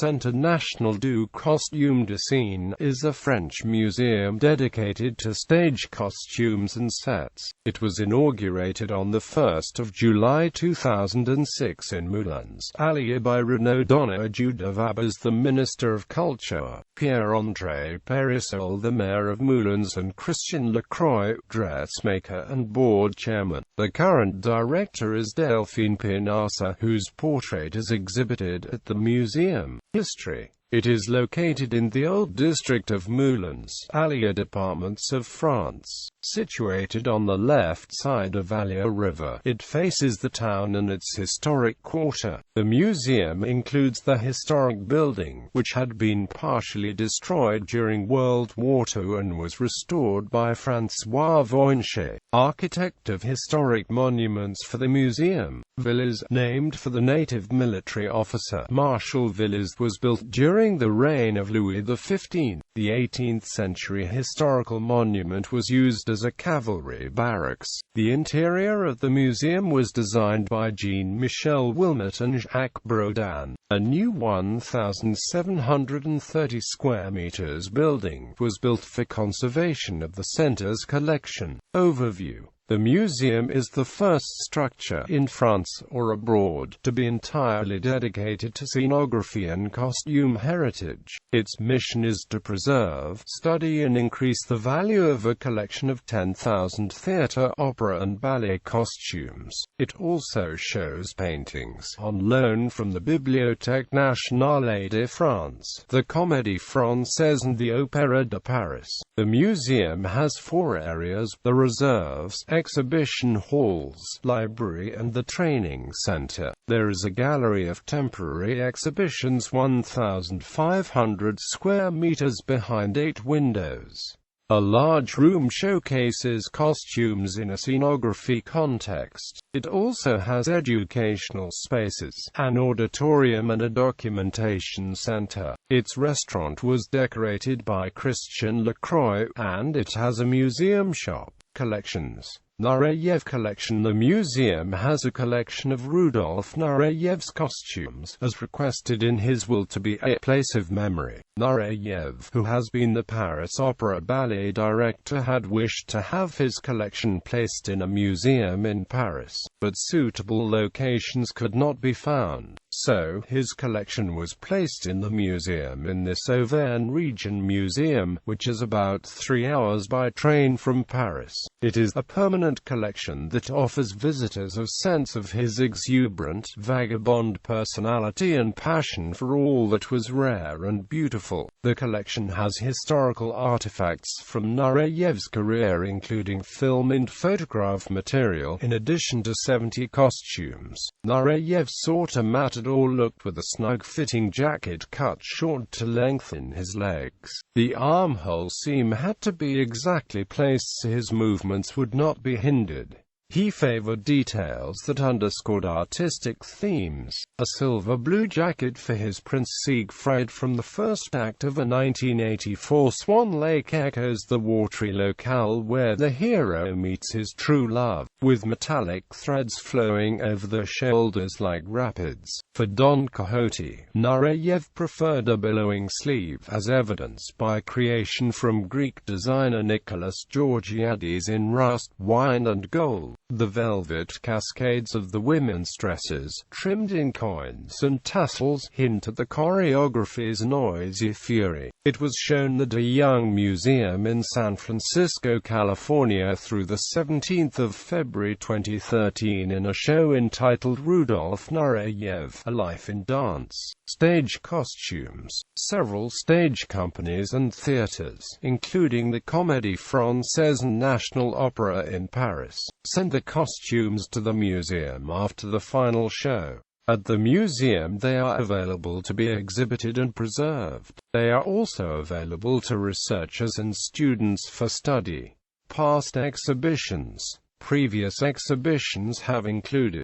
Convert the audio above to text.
Centre National du Costume de Scène is a French museum dedicated to stage costumes and sets. It was inaugurated on 1 July 2006 in Moulins, Allier by Renaud Donnedieu de Vabres, the Minister of Culture, Pierre-André Périssol, the Mayor of Moulins and Christian Lacroix, dressmaker and board chairman. The current director is Delphine Pinasa, whose portrait is exhibited at the museum. History. It is located in the old district of Moulins, Allier departments of France. Situated on the left side of Allier River, it faces the town and its historic quarter. The museum includes the historic building, which had been partially destroyed during World War II and was restored by François Voinchet, architect of historic monuments for the museum. Villas, named for the native military officer Marshal Villas, was built during the reign of Louis XV. The 18th-century historical monument was used as a cavalry barracks. The interior of the museum was designed by Jean-Michel Wilmot and Jacques Brodin. A new 1,730 square meters building was built for conservation of the center's collection. Overview. The museum is the first structure in France or abroad to be entirely dedicated to scenography and costume heritage. Its mission is to preserve, study and increase the value of a collection of 10,000 theatre, opera and ballet costumes. It also shows paintings on loan from the Bibliothèque Nationale de France, the Comédie Française and the Opéra de Paris. The museum has 4 areas: the reserves, exhibition halls, library and the training center. There is a gallery of temporary exhibitions 1,500 square meters behind 8 windows. A large room showcases costumes in a scenography context. It also has educational spaces, an auditorium and a documentation center. Its restaurant was decorated by Christian Lacroix, and it has a museum shop. Collections. Nureyev collection. The museum has a collection of Rudolf Nureyev's costumes, as requested in his will to be a place of memory. Nureyev, who has been the Paris Opera Ballet director, had wished to have his collection placed in a museum in Paris, but suitable locations could not be found. So, his collection was placed in the museum in this Auvergne Region Museum, which is about 3 hours by train from Paris. It is a permanent collection that offers visitors a sense of his exuberant, vagabond personality and passion for all that was rare and beautiful. The collection has historical artifacts from Nureyev's career, including film and photograph material, in addition to 70 costumes. Nureyev sought a matador look with a snug-fitting jacket cut short to lengthen his legs. The armhole seam had to be exactly placed so his movements would not be hindered. He favored details that underscored artistic themes. A silver-blue jacket for his Prince Siegfried from the first act of a 1984 Swan Lake echoes the watery locale where the hero meets his true love, with metallic threads flowing over the shoulders like rapids. For Don Quixote, Nureyev preferred a billowing sleeve, as evidenced by creation from Greek designer Nicholas Georgiades in rust, wine and gold. The velvet cascades of the women's dresses, trimmed in coins and tassels, hint at the choreography's noisy fury. It was shown at a Young Museum in San Francisco, California through the 17th of February 2013 in a show entitled Rudolf Nureyev, A Life in Dance. Stage costumes. Several stage companies and theaters, including the Comédie Française and National Opera in Paris, sent the costumes to the museum after the final show. At the museum they are available to be exhibited and preserved. They are also available to researchers and students for study. Past exhibitions. Previous exhibitions have included